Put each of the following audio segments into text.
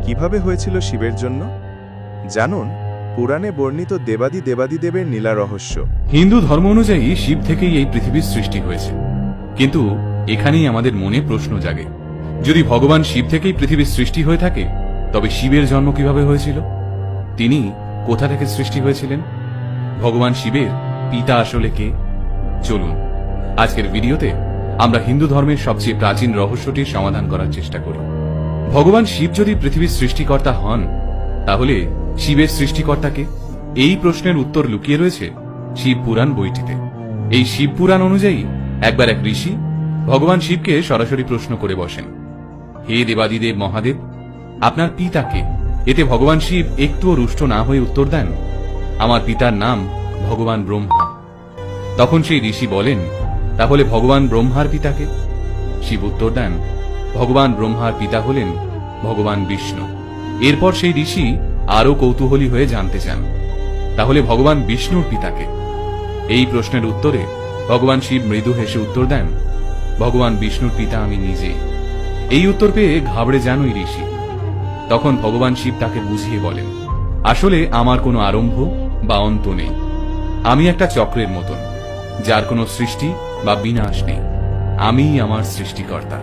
কিভাবে হয়েছিল শিবের জন্য? জানুন পুরাণে বর্ণিত দেবাদিদেবের নীলা রহস্য। হিন্দু ধর্ম অনুযায়ী শিব থেকেই এই পৃথিবীর সৃষ্টি হয়েছে, কিন্তু এখানেই আমাদের মনে প্রশ্ন জাগে, যদি ভগবান শিব থেকেই পৃথিবীর সৃষ্টি হয়ে থাকে, তবে শিবের জন্ম কিভাবে হয়েছিল? তিনি কোথা থেকে সৃষ্টি হয়েছিলেন? ভগবান শিবের পিতা আসলে কে? চলুন আজকের ভিডিওতে আমরা হিন্দু ধর্মের সবচেয়ে প্রাচীন রহস্যটির সমাধান করার চেষ্টা করি। ভগবান শিব যদি পৃথিবীর সৃষ্টিকর্তা হন, তাহলে শিবের সৃষ্টিকর্তাকে? এই প্রশ্নের উত্তর লুকিয়ে রয়েছে শিব পুরাণ বইটিতে। এই শিব পুরাণ অনুযায়ী একবার এক ঋষি ভগবান শিবকে সরাসরি প্রশ্ন করে বসেন, হে দেবাদিদেব মহাদেব, আপনার পিতা কে? এতে ভগবান শিব একটুও রুষ্ট না হয়ে উত্তর দেন, আমার পিতার নাম ভগবান ব্রহ্মা। তখন সেই ঋষি বলেন, তাহলে ভগবান ব্রহ্মার পিতাকে? শিব উত্তর দেন, ভগবান ব্রহ্মার পিতা হলেন ভগবান বিষ্ণু। এরপর সেই ঋষি আরো কৌতূহলী হয়ে জানতে চান, তাহলে ভগবান বিষ্ণুর পিতাকে? এই প্রশ্নের উত্তরে ভগবান শিব মৃদু হেসে উত্তর দেন, ভগবান বিষ্ণুর পিতা আমি নিজেই। এই উত্তর পেয়ে ঘাবড়ে যান ওই ঋষি। তখন ভগবান শিব তাকে বুঝিয়ে বলেন, আসলে আমার কোনো আরম্ভ বা অন্ত নেই, আমি একটা চক্রের মতন, যার কোনো সৃষ্টি বা বিনাশ নেই, আমিই আমার সৃষ্টিকর্তা।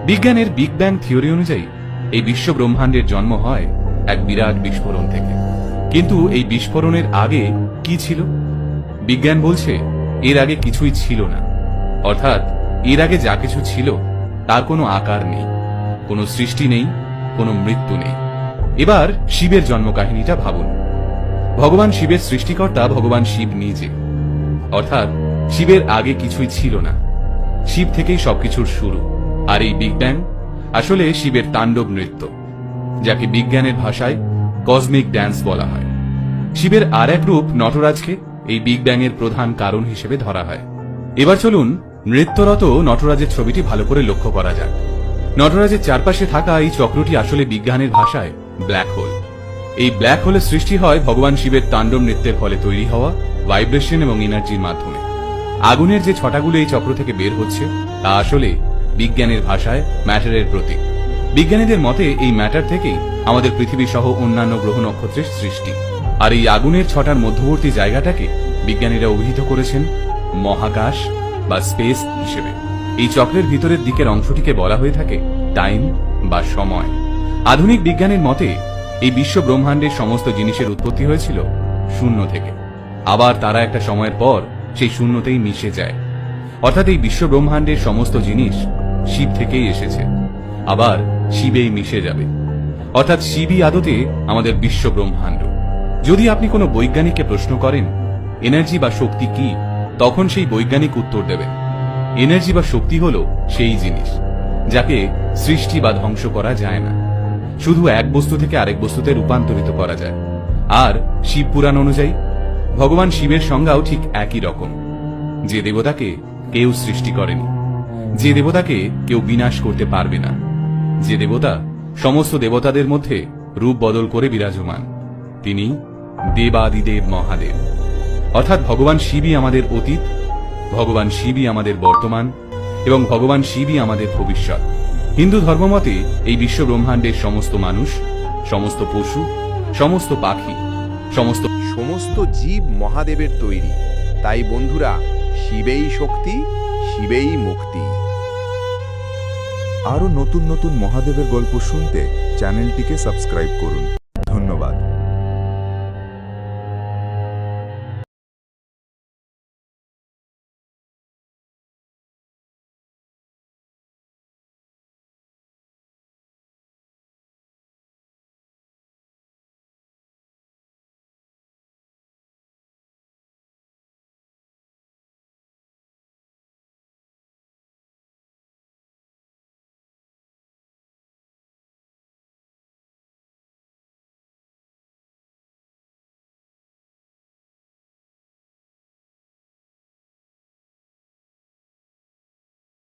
বিজ্ঞানের বিগ ব্যাং থিওরি অনুযায়ী এই বিশ্ব ব্রহ্মাণ্ডের জন্ম হয় এক বিরাট বিস্ফোরণ থেকে। কিন্তু এই বিস্ফোরণের আগে কি ছিল? বিজ্ঞান বলছে এর আগে কিছুই ছিল না, অর্থাৎ এর আগে যা কিছু ছিল তার কোনো আকার নেই, কোনো সৃষ্টি নেই, কোনো মৃত্যু নেই। এবার শিবের জন্ম কাহিনীটা ভাবুন। ভগবান শিবের সৃষ্টিকর্তা ভগবান শিব নিজে, অর্থাৎ শিবের আগে কিছুই ছিল না, শিব থেকেই সবকিছুর শুরু। আর এই বিগ ব্যাং আসলে শিবের তাণ্ডব নৃত্য, যাকে বিজ্ঞানের ভাষায় কসমিক ড্যান্স বলা হয়। শিবের আর এক রূপ নটরাজকে এই বিগ ব্যাং এর প্রধান কারণ হিসেবে ধরা হয়। এবার চলুন নৃত্যরত নটরাজের ছবিটি ভালো করে লক্ষ্য করা যাক। নটরাজের চারপাশে থাকা এই চক্রটি আসলে বিজ্ঞানের ভাষায় ব্ল্যাক হোল। এই ব্ল্যাক হোলের সৃষ্টি হয় ভগবান শিবের তাণ্ডব নৃত্যের ফলে তৈরি হওয়া ভাইব্রেশন এবং এনার্জির মাধ্যমে। আগুনের যে ছটাগুলো এই চক্র থেকে বের হচ্ছে, তা আসলে বিজ্ঞানের ভাষায় ম্যাটারের প্রতীক। বিজ্ঞানীদের মতে এই ম্যাটার থেকেই আমাদের পৃথিবী সহ অন্যান্য গ্রহ নক্ষত্রের সৃষ্টি। আর এই আগুনের ছটার মধ্যবর্তী জায়গাটাকে বিজ্ঞানীরা অভিহিত করেছেন মহাকাশ বা স্পেস হিসেবে। এই চক্রের ভিতরের দিকের অংশটিকে বলা হয়ে থাকে টাইম বা সময়। আধুনিক বিজ্ঞানের মতে এই বিশ্ব ব্রহ্মাণ্ডের সমস্ত জিনিসের উৎপত্তি হয়েছিল শূন্য থেকে, আবার তারা একটা সময়ের পর সেই শূন্যতেই মিশে যায়। অর্থাৎ এই বিশ্ব ব্রহ্মাণ্ডের সমস্ত জিনিস শিব থেকেই এসেছে, আবার শিবেই মিশে যাবে। অর্থাৎ শিবই আদতে আমাদের বিশ্ব ব্রহ্মাণ্ড। যদি আপনি কোনো বৈজ্ঞানিককে প্রশ্ন করেন এনার্জি বা শক্তি কি, তখন সেই বৈজ্ঞানিক উত্তর দেবেন, এনার্জি বা শক্তি হলো সেই জিনিস যাকে সৃষ্টি বা ধ্বংস করা যায় না, শুধু এক বস্তু থেকে আরেক বস্তুতে রূপান্তরিত করা যায়। আর শিব পুরাণ অনুযায়ী ভগবান শিবের সংজ্ঞাও ঠিক একই রকম, যে দেবতাকে কেউ সৃষ্টি করেনি, যে দেবতাকে কেউ বিনাশ করতে পারবে না, যে দেবতা সমস্ত দেবতাদের মধ্যে রূপ বদল করে বিরাজমান, তিনি দেবাদিদেব মহাদেব। অর্থাৎ ভগবান শিবই আমাদের অতীত, ভগবান শিবই আমাদের বর্তমান এবং ভগবান শিবই আমাদের ভবিষ্যৎ। হিন্দু ধর্মমতে এই বিশ্ব ব্রহ্মাণ্ডের সমস্ত মানুষ, সমস্ত পশু, সমস্ত পাখি, সমস্ত জীব মহাদেবের তৈরি। তাই বন্ধুরা, শিবেই শক্তি, শিবেই মুক্তি। আরও নতুন নতুন মহাদেবের গল্প শুনতে চ্যানেলটিকে সাবস্ক্রাইব করুন। ধন্যবাদ।